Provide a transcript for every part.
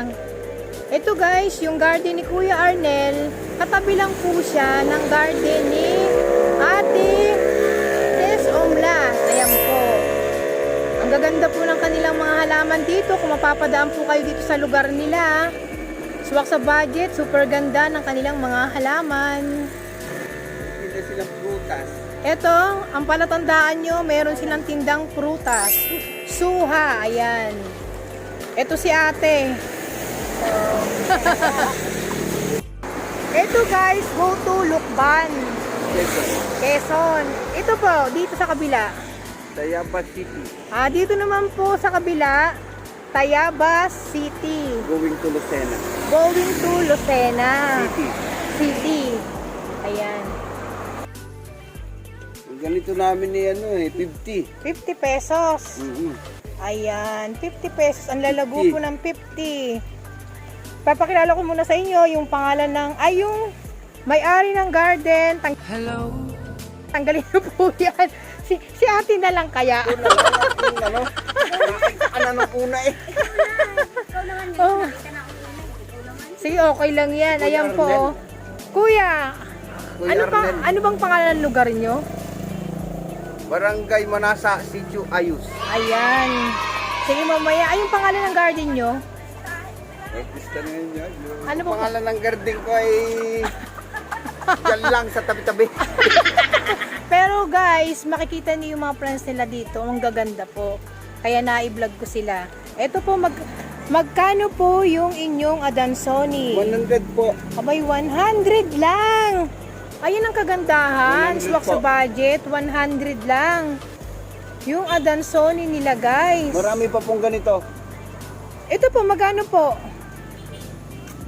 lang. Ito guys, yung garden ni Kuya Arnel, katabi lang po siya ng garden ni Ate Tess Omla. Ayan po. Ang gaganda po ng kanilang mga halaman dito. Kung mapapadaan po kayo dito sa lugar nila, swak sa budget, super ganda ng kanilang mga halaman. Hindi silang prutas. Ito, ang palatandaan nyo, meron silang tindang prutas. Suha, ayan. Ito si ate. Ito guys, go to Lukban, Quezon. Ito po, dito sa kabila. Tayabas City. Dito naman po sa kabila, Tayabas City. Going to Lucena. Going to Lucena City. Ayan. Ganito namin ni 50. 50 pesos. Ayan, 50 pesos. Ang lalago 50. po ng 50. Papakilala ko muna sa inyo yung pangalan ng, yung may-ari ng garden. Hello. Tanggalin nyo po yan. Si ate na lang kaya. Ito na lang nakita ka na ng una eh. Ikaw naman yun, Oh. nakita na ako una. Ikaw naman. Sige, okay lang yan. Kuya Ayan po. Arnel. Kuya, Kuya Arnel. ano bang pangalan ng lugar nyo? Barangay Manasa, Sitio Ayus. Ayan. Sige mamaya. Yung pangalan ng garden nyo? Gusto na yun yan. Ano Yung ba- pangalan ng garden ko ay dyan lang sa tabi-tabi. Pero guys, makikita niyo yung mga plants nila dito. Ang gaganda po. Kaya na-i-vlog ko sila. Ito po, magkano po yung inyong Adansoni? 100 po. Abay, 100 lang. Ayun ang kagandahan. 100 Swak sa po. budget, 100 lang. Yung Adansoni nila guys. Marami pa pong ganito. Ito po, magkano po?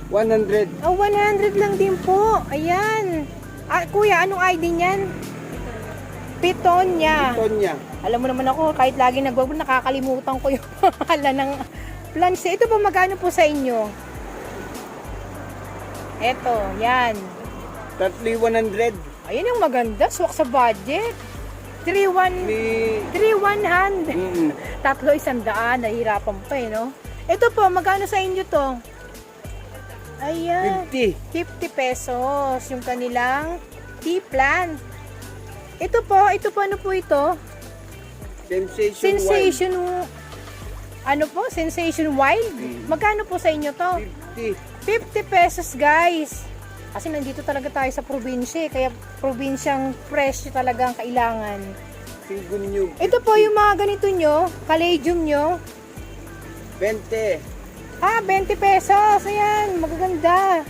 100. 100 lang din po. Ayan. Kuya, anong ID niyan? Pitonia. Tonya. Alam mo naman ako, kahit lagi nagbablog, nakakalimutan ko yung pangalan ng plants. Ito po, magkano po sa inyo? Ito, yan. Tatli 100. Ayun yung maganda, swak sa budget. 3,100. Tatlo 100, nahihirapan pa eh, no? Ito po, magkano sa inyo to? Ayan. 50. 50 pesos yung kanilang tea plant. Ito po, ano po ito? Sensation, Sensation, ano po? Sensation Wild? Magkano po sa inyo to? 50. 50 pesos guys. Kasi nandito talaga tayo sa probinsya, kaya probinsyang presyo talaga ang kailangan. Singunyug. Ito po yung mga ganito nyo, caladium nyo. 20. 20 pesos. Ayan, magaganda.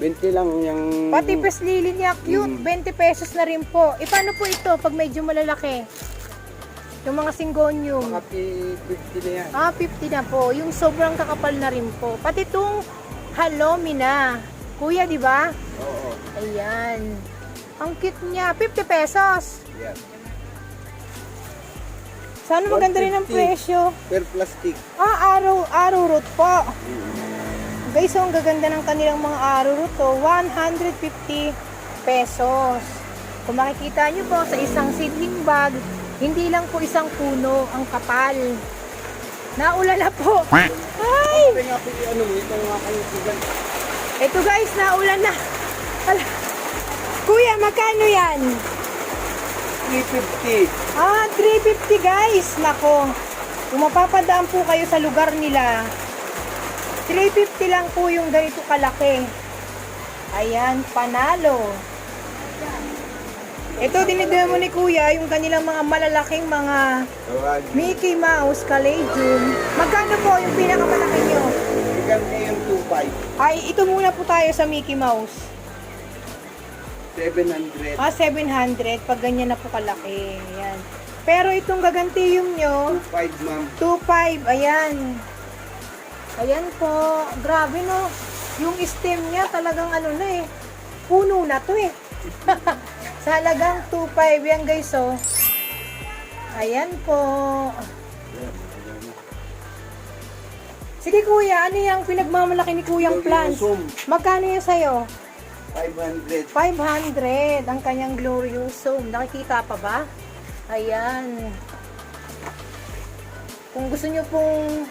20 lang yung... Pati press lily niya, cute. 20 pesos na rin po. Paano po ito pag medyo malalaki? Yung mga syngonium. Mga 50 na yan. 50 na po. Yung sobrang kakapal na rin po. Pati itong halomina. Kuya, di ba? Oo. Ayan. Ang cute niya. 50 pesos. Yan. Sana maganda rin ang 150. presyo. Per plastic. Arrow root po. Guys, ang gaganda ng kanilang mga arrow root to. 150 pesos. Kung makikita nyo po sa isang seedling bag, hindi lang po isang puno ang kapal. Naulan na po. Ay! Kaya nga po yung itong mga kanyugan. Ito guys, naulan na. Kuya, magkano yan? 350. 350 guys. Nako. Kung mapapadaan po kayo sa lugar nila, 350 lang po yung ganito kalaki. Ayan, panalo. Ito, dinidemo ni Kuya, yung kanilang mga malalaking mga Mickey Mouse caladium. Magkano po yung pinakamalaki nyo? Bigyan niya yung 2.5. Ay, ito muna po tayo sa Mickey Mouse. 700. 700 pag ganyan na po kalaki. Ayan. Pero itong gagantiyum nyo, 2.5 ma'am. 2.5. Ayan. Ayan po. Grabe no. Yung stem niya talagang ano na eh. Puno na to eh. Sa halagang 2.5 yan guys oh. Ayan po. Sige kuya, ano yung pinagmamalaki ni kuyang plants? Magkano yan sa'yo? 500. 500 ang kanyang gloriosum. Nakikita pa ba? Ayan. Kung gusto nyo pong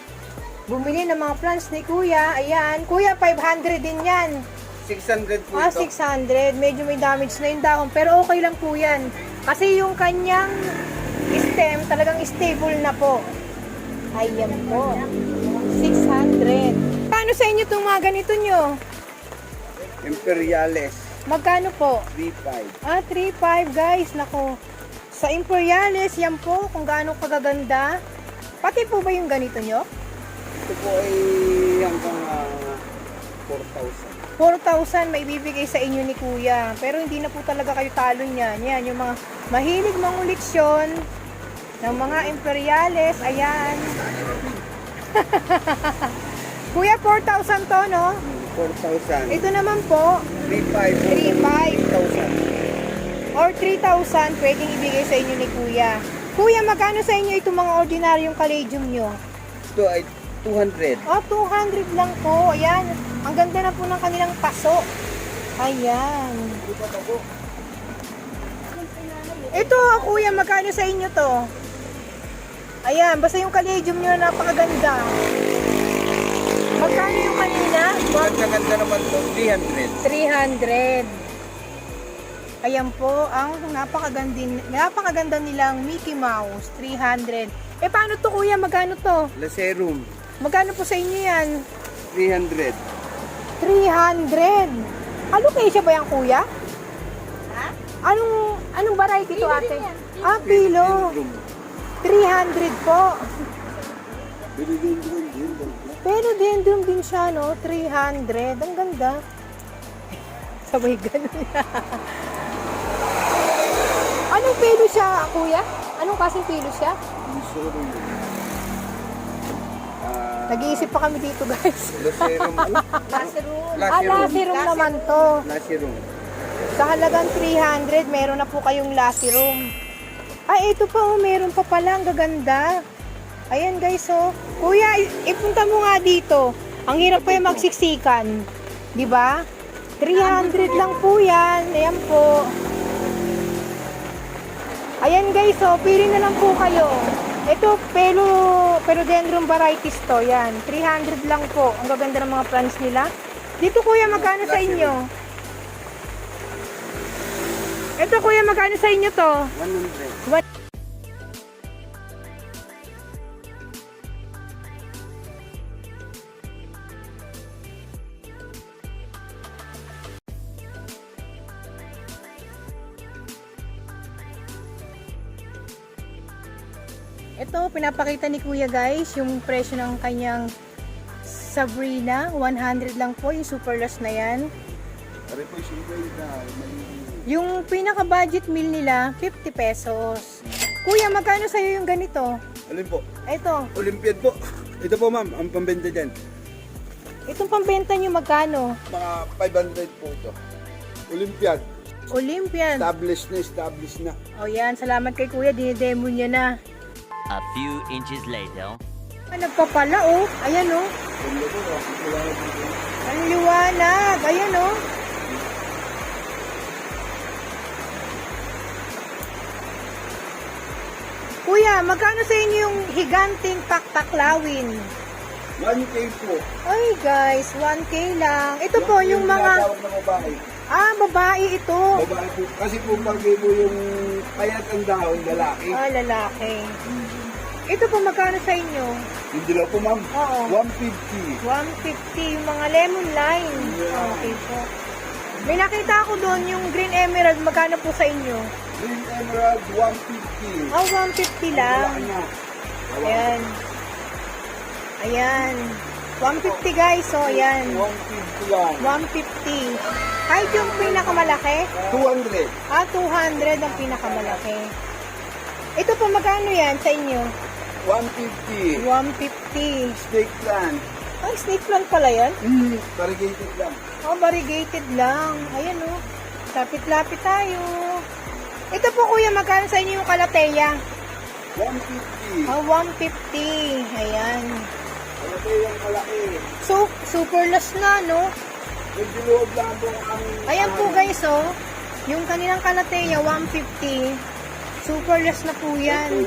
bumili ng mga plants ni Kuya. Ayan. Kuya, 500 din yan. 600 po Ah, ito. 600. Medyo may damage na yung dahon. Pero okay lang po yan. Kasi yung kanyang stem, talagang stable na po. Ayan po. 600. Paano sa inyo itong mga ganito nyo? Imperiales, Magkano po? 3.5. Ah, 3.5 guys. Nako. Sa Imperiales, yan po. Kung gaano kagaganda. Pati po ba yung ganito nyo? Ito po ay hanggang 4,000. 4,000 may bibigay sa inyo ni Kuya. Pero hindi na po talaga kayo talo niyan. Yan, yung mga mahilig manguliksyon ng mga Imperiales. Ayan. Kuya, 4,000 to, no? 4,000. Ito naman po, 3.5. 3,500 or 3,000 pwedeng ibigay sa inyo ni Kuya. Kuya, magkano sa inyo itong mga ordinaryong caladium nyo? Ito ay 200. Oh, 200 lang po. Ayan. Ang ganda na po ng kanilang paso. Ayan. Ito, Kuya, magkano sa inyo to? Ayan, basta yung caladium nyo napakaganda. Magkano yung kanina? Maganda naman ito, 300. 300. Ayan po, ang napakaganda nilang Mickey Mouse. 300. Eh, paano to, Kuya? Magkano to? Lacerum, Magkano po sa inyo yan? 300. 300. Alocasia ba yan, Kuya? Ha? Anong variety to, Pilo ate? din yan. Ah, pilo. 300 po. Pero dendron din siya, no? 300. Ang ganda. Sabay ganun. Anong pilo siya, Kuya? Anong kasing pilo siya? Nag-iisip pa kami dito, guys. Lacerum, ano? Lacerum. Lacerum naman to. Lacerum. Sa halagang 300, meron na po kayong lacerum. Ay, ito pa, oh, meron pa pala. Ang gaganda. Ayan, guys, oh. Kuya, ipunta mo nga dito. Ang hirap po yung magsiksikan. Di ba? 300 lang po yan. Ayan po. Ayan, guys, oh. Pili na lang po kayo. Ito, Philodendron varieties to. Yan. 300 lang po. Ang gaganda ng mga plants nila. Dito, Kuya, magkano sa inyo? Ito, Kuya, magkano sa inyo to? 100. Ito, pinapakita ni Kuya, guys, yung presyo ng kanyang Sabrina. 100 lang po, yung super loss na yan. Pare po, 50. Yung pinaka-budget meal nila, 50 pesos. Kuya, magkano sa'yo yung ganito? Alin po? Ito, Olympiad po. Ito po ma'am, ang pambenta dyan. itong pambenta nyo magkano? Mga 500 po ito. Olympiad. Olympian. Established na. O yan, salamat kay Kuya, dinidemo niya na. A few inches later. Ah, nagpapala, oh. Ayan, oh. Ang liwanag. Ayan, oh. Kuya, magkano sa inyo yung higanting pakpaklawin? 1K po. Ay, guys, 1K lang. Ito po, yung mga... tinatawag na babae. Ah, babae ito. Babae po. Kasi po pag po yung payat ang dahon, lalaki. Ah, lalaki. Ito po, magkano sa inyo? Hindi lang po ma'am. Oo. 150. 150, yung mga lemon lime. Okay po. May nakita ako doon, yung green emerald, magkano po sa inyo? Green Emerald, 150. Ah, 150 lang. Wala na. Ayan. Ayan. 150 guys, so ayan. 150 lang. 150. Kahit yung pinakamalaki? 200. Ah, 200 ang pinakamalaki. Ito po, magkano yan sa inyo? 150. 150. Steak plant. Ay, snake plant pala yan? Variegated lang. Oh, variegated lang. Ayan, oh. Lapit-lapit tayo. Ito po, kuya, magkano sa inyo yung kalateya? 150. Ah, 150. Ayan. Ano po yung malaki? So, super loss na, no? Medyo loob lang po ang... Ayan po, guys, oh. Yung kanilang kalateya, 150. Super loss na po yan.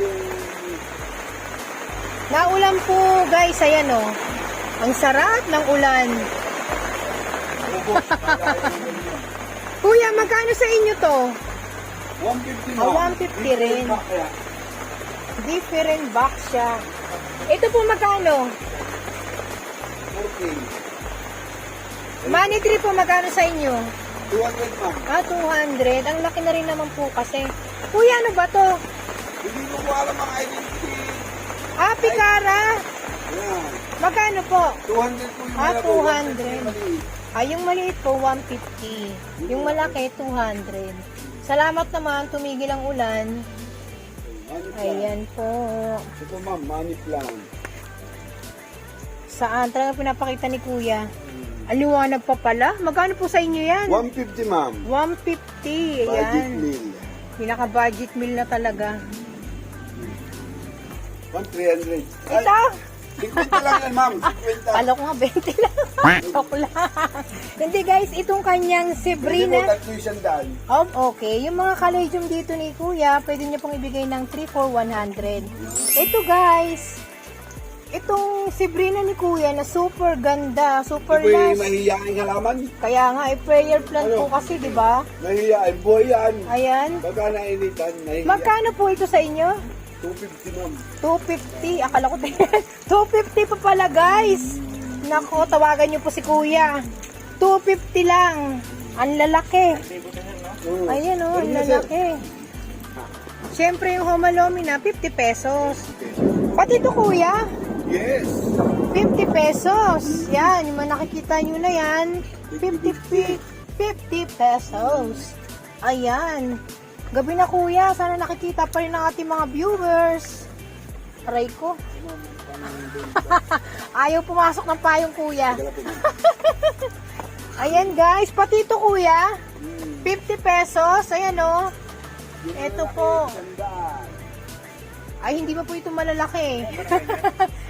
Naulan po, guys. Ayan, oh. Ang sarap ng ulan. Ubos. Kuya, magkano sa inyo to? 150 Ah, 150 rin. Different box siya. Ito po magkano? 4K. Money tree po magkano sa inyo? 200 ma'am. Ah, 200. Ang laki na rin naman po kasi. Kuya, ano ba to? Hindi ko po alam ang identity. Ah, Picara. Ayan. Magkano po? 200 po yung Ah, malaki, 200. 150 maliit. Ah, yung maliit po, 150. Yung malaki, 200. Salamat naman, tumigil ang ulan. Money plant. Ayan po. Ito po ma'am, money plant. Saan? Talagang pinapakita ni Kuya. Aliwanag pa pala. Magkano po sa inyo yan? 150 ma'am. 150. Budget Ayan. meal. Pinaka-budget meal na talaga. 1,300. Ito? 50 lang yan ma'am. 50. Kala ko nga 20 lang. Joke lang. Hindi guys, itong kanyang Pwede mo Sabrina. tatlo isang daan. Oh, okay. Yung mga kaladium dito ni Kuya, pwede niyo pong ibigay ng 3 for 100. Ito guys, itong Sabrina ni Kuya na super ganda, super Ito yung nice. mahihiyain halaman. Kaya nga, prayer plant po kasi, di ba? Mahihiyain. Buhay yan. Ayan. Baka nainitan. Mahihiyain. Magkano po ito sa inyo? 250 ma'am. 250. Akala ko 250 pa pala guys. Nako, tawagan niyo po si Kuya. 250 lang. Ang lalaki. Oo. Ayan o, ang Ganun na, sir. lalaki. Siyempre yung homalomi na 50 pesos. Pati ito Kuya, Yes. 50 pesos. Yan, yung mga nakikita nyo na yan. 50 pesos. Ayan. Gabi na Kuya, sana nakikita pa rin ng ating mga viewers. Aray ko. Ayaw pumasok ng payong Kuya. Ayan guys, pati ito Kuya. 50 pesos. Ayan o. Ito po. Ay, hindi pa po ito malalaki.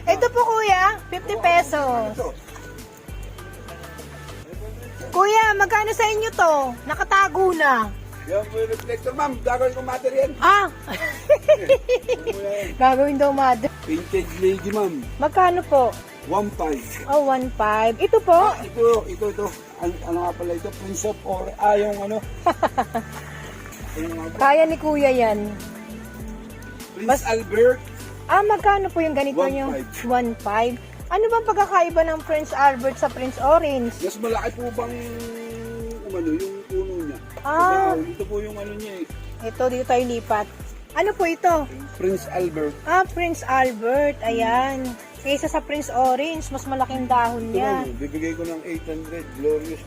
Ito po Kuya, 50 pesos. Kuya, magkano sa inyo to? Nakatago na. Yan po yung reflector ma'am. Gagawin ko matter yan. Ah! Gagawin daw mother. Vintage lady ma'am. Magkano po? 1.5. Oh, 1.5. Ito po? Ito. Ano nga pala ito? Prince of Or. Yung ano. Ano nga ba? Kaya ni Kuya yan. Prince Albert. Ah, magkano po yung ganito nyo? 1.5. Ano bang pagkakaiba ng Prince Albert sa Prince Orange? Mas malaki po bang yung puno niya? Ah. Ito po yung ano niya eh. Ito, dito tayo lipat. Ano po ito? Prince Albert. Ah, Prince Albert. Ayan. Kaysa sa Prince Orange, mas malaking dahon Ito niya. ma'am, bibigay ko ng 800. Glorious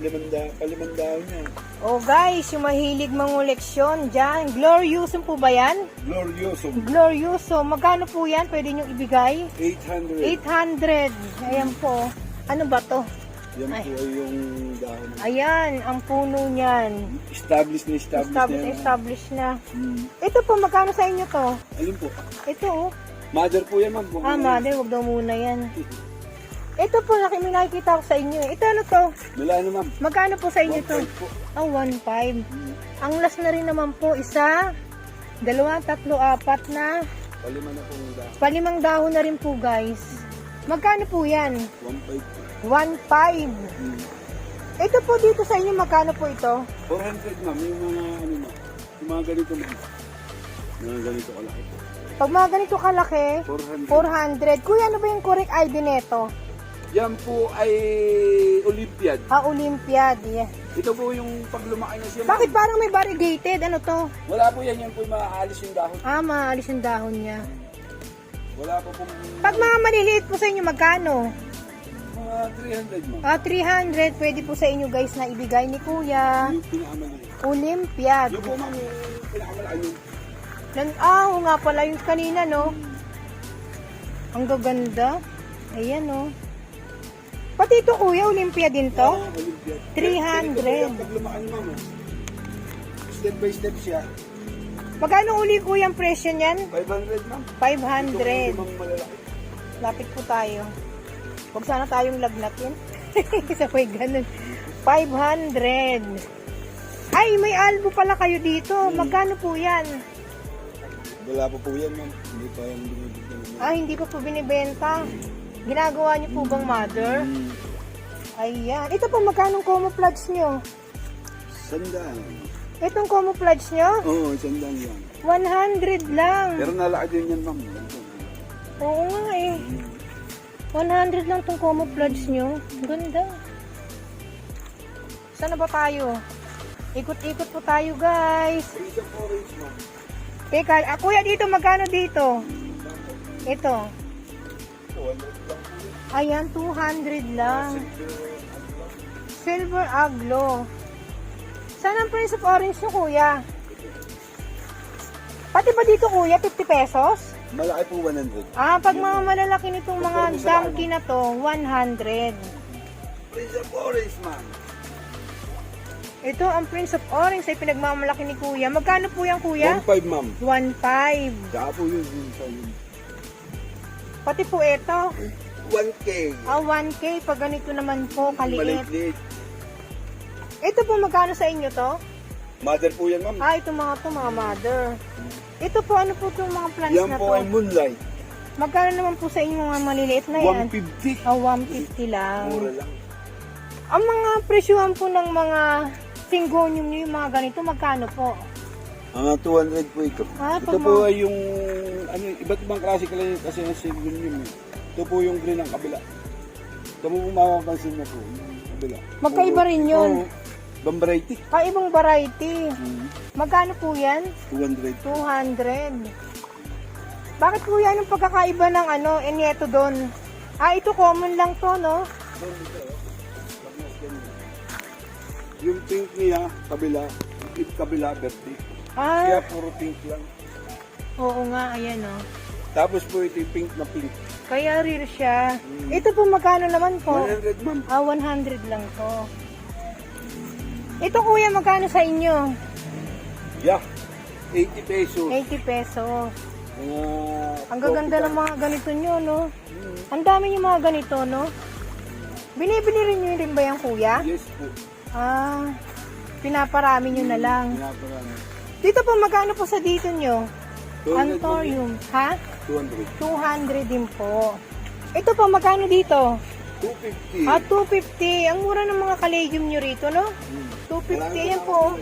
palimandahon niya. Oh guys, yung mahilig mangoleksyon dyan. Glorioso po ba yan? Glorioso. Glorioso. Magkano po yan? Pwede nyo ibigay? 800. 800. Ayan po. Ano ba to? Yan po ay yung dahon. Ayan, ang puno niyan. Established na Established na. Hmm. Ito po, magkano sa inyo to? Alin po? Ito oh. Mother po yan ma'am. Ah, mother, wag daw muna yan. Ito po, may nakikita ko sa inyo. Ito ano to? Wala na ma'am. Magkano po sa inyo to? 1.5 po. Ah, 1.5. Ang last na rin naman po, isa, dalawa, tatlo, apat na, Palima na pong dahon. palimang dahon na rin po guys. Magkano po yan? 1.5 po. 1.5. Ito po dito sa inyo, magkano po ito? 400 ma'am. Yung mga ano ma'am. Yung mga ganito ma'am. Mga ganito kalaki po. Pag mga ganito kalaki, 400. 400. Kuya, ano ba yung correct ID neto? Yan po ay Olympiad. Ah, Olympiad. Yeah. Ito po yung pag lumaki na siya. Bakit ma'am. parang may variegated? Ano to? Wala po yan. Yan po yung maaalis yung dahon. Ah, maalis yung dahon niya. Wala po pong Pag mga maliliit po sa inyo, magkano? mga 300 ma'am. Ah, 300. Pwede po sa inyo guys na ibigay ni Kuya. Yung pinakamali. Olympiad. Yung po ma'am yung pinakamalaki yung Oo nga pala yung kanina, no? Ang gaganda. Ayan, no? Pati ito, Kuya, Olympia din to? Olympiad. 300. Pag lumaki ma'am. Step by step siya. Magkano uli, Kuya, ang presyo niyan? 500 ma'am. 500. Ito malalaki. Lapit po tayo. Huwag sana tayong lagnatin. Isa po yung ganun. 500. Ay, may albo pala kayo dito. Magkano po yan? Wala pa po yan ma'am. Hindi pa yan binibigyan. Ah, hindi pa po binibenta. Ginagawa niyo po bang mother? Ayan. Ito po, magkano camouflage nyo? Sandaan. Itong camouflage nyo? Oo, sandaan yan. 100 lang. Pero nalaki din yan, ma'am. Oo nga eh. 100 lang tong camouflage nyo. Ganda. Saan na ba tayo? Ikot-ikot po tayo, guys. Prinsip orange, ma'am. Teka, kuya, dito, magkano dito? Ito. 200 lang. Ayan, 200 lang. Silver aglo. Saan ang Prince of Orange nyo, kuya? Pati ba dito, kuya, 50 pesos? Malaki po 100. Ah, pag mga malalaki nitong mga donkey na to, 100. Prinsip orange, ma'am. Ito, ang Prince of Orange ay pinagmamalaki ni kuya. Magkano po yan, kuya? 1.5, ma'am. 1.5. Saka po yun sa yun. Pati po ito. 1K. Ah, 1K. Pag ganito naman po, kaliit. Maliit. Ito po, magkano sa inyo to? Mother po yan, ma'am. Ah, ito mga to, mga mother. Ito po, ano po itong mga plants Yan na po to? ay moonlight. Magkano naman po sa inyo mga maliliit na yan? 150. Ah, 150 lang. Mura lang. Ang mga presyuhan po ng mga syngonium nyo, yung mga ganito, magkano po? 200 po ito. Ah, Ito pag po mga- ay yung, ano, iba't ibang klase kasi ng single yun. Ito po yung green ng kabila. Ito mo mapapansin na po, yung kabila. Magkaiba rin yun. Oo, ibang variety. Ah, ibang variety. Magkano po yan? 200. 200. Bakit po yan ang pagkakaiba ng ano, enieto doon? Ah, ito common lang to, no? Yung pink niya, kabila, kabila, birthday. Ah, Kaya puro pink lang. oo nga, ayan, oh. Tapos po ito yung pink na pink. Kaya rare siya. Ito po, magkano naman po? 100, ma'am. Ah, 100 lang to. Ito, kuya, magkano sa inyo? Yeah, 80 pesos. 80 pesos. Ang 40 gaganda ng mga ganito nyo, no? Ang dami yung mga ganito, no? Binibili rin nyo rin ba yan, kuya? Yes po. Ah, pinaparami nyo na lang. Pinaparami. Dito po, magkano po sa dito nyo? 200 Anthurium, ha? 200. 200 din po. Ito po, magkano dito? 250. Ah, 250. Ang mura ng mga caladium nyo rito, no? 250, yan po.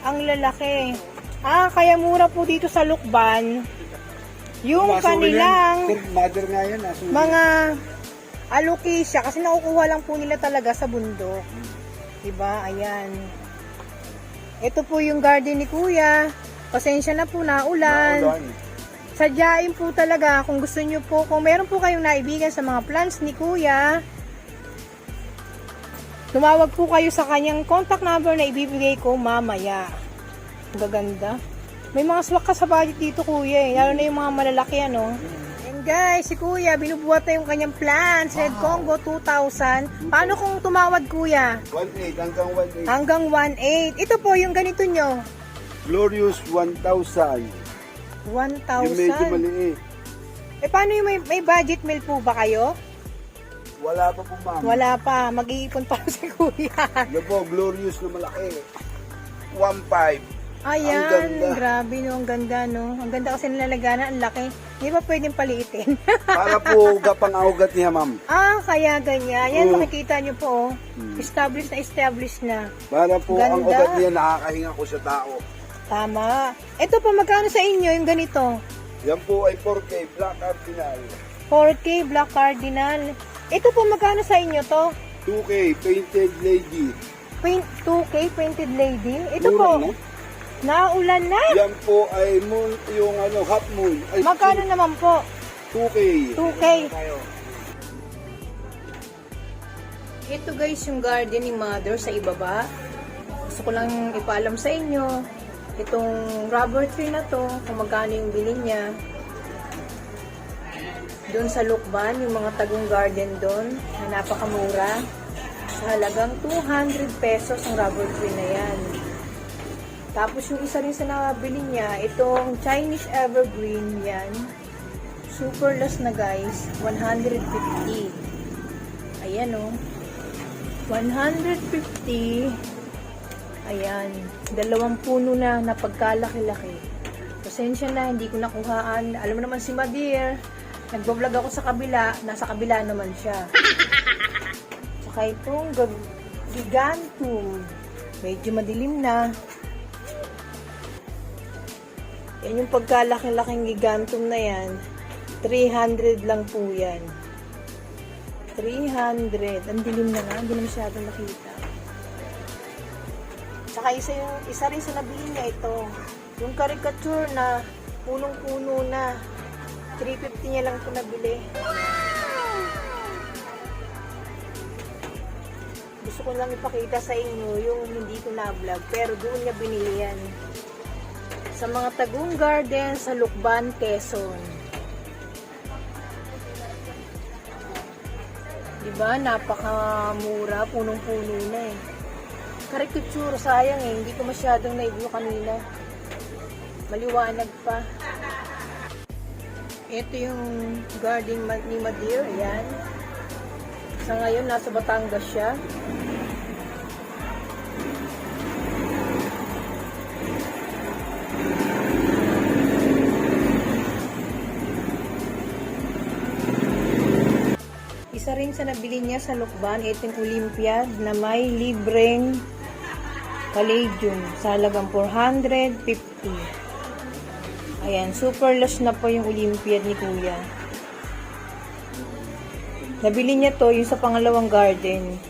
Ang lalaki. Ah, kaya mura po dito sa Lukban. Yung kanilang Mother nga yan. mga alocasia, kasi nakukuha lang po nila talaga sa bundok. Diba? Ayan. Ito po yung garden ni Kuya. Pasensya na po, naulan. Sadyain po talaga kung gusto nyo po, kung meron po kayong naibigan sa mga plants ni Kuya, tumawag po kayo sa kanyang contact number na ibibigay ko mamaya. Ang gaganda. May mga swak ka sa budget dito, Kuya, eh. Lalo na yung mga malalaki, ano. And guys, si Kuya, binubuhat na yung kanyang plants. Red Congo 2,000. Paano kung tumawad, Kuya? 1.8 hanggang 1.8. Hanggang 1,800. Ito po, yung ganito nyo. Glorious 1,000. 1,000. Yung medyo maliit. Eh, paano yung may budget meal po ba kayo? Wala pa po, ma'am. Wala pa. Mag-iipon pa si Kuya. Yan po, glorious na malaki. 1.5. Ayan, Ang ganda. grabe no, ang ganda no. Ang ganda kasi nilalagana, ang laki. Hindi ba pwedeng paliitin? Para po gapang-augat niya, ma'am. Ah, kaya ganyan. Yan, Oo. makikita nyo po. Oh. Established na. Para po ang Ganda. ugat niya nakakahinga ko sa tao. Tama. Ito pa, magkano sa inyo yung ganito? Yan po ay 4K, Black Cardinal. 4K Black Cardinal. Ito po, magkano sa inyo to? 2K, Painted Lady. 2K Painted Lady. Ito Mura po, na. naulan na. Yan po ay moon, yung ano, half moon. Ay, Magkano naman po? 2K. 2K. Ito guys yung garden ni Mother sa ibaba. Gusto ko lang ipaalam sa inyo. Itong rubber tree na to, kung magkano yung bilhin niya. Doon sa Lukban, yung mga tagong garden doon, na napakamura. Sa halagang 200 pesos ang rubber tree na yan. Tapos yung isa rin sa nabili niya, itong Chinese Evergreen yan. Super last na guys, 150. Ayan o. 150. Ayan. 2 puno na pagkalaki-laki. Pasensya na, hindi ko nakuhaan. Alam mo naman si Madir, Nagbablog ako sa kabila, nasa kabila naman siya. Saka itong gigantum. Medyo madilim na. Yan yung pagkalaki-laking gigantum na yan. 300 lang po yan. 300. Ang dilim na nga, hindi na masyadong makita. Saka isa rin sa nabili niya ito. Yung caricature na punong-puno na. 350 niya lang ito nabili. Gusto ko lang ipakita sa inyo yung hindi ko na-vlog. Pero doon niya binili yan. Sa mga Tagum Garden sa Lukban, Quezon. Diba? Napakamura. Punong-puno na eh. Caricature, sayang eh. Hindi ko masyadong na-view kanina. Maliwanag pa. Ito yung garden ni Madir. Ayan. Sa ngayon, nasa Batangas siya. Isa rin sa nabili niya sa Lukban, itong Olympiad na may libreng palladium sa halagang 450. Ayan, super lush na po yung Olympiad ni Kuya. Nabili niya to yung sa pangalawang garden.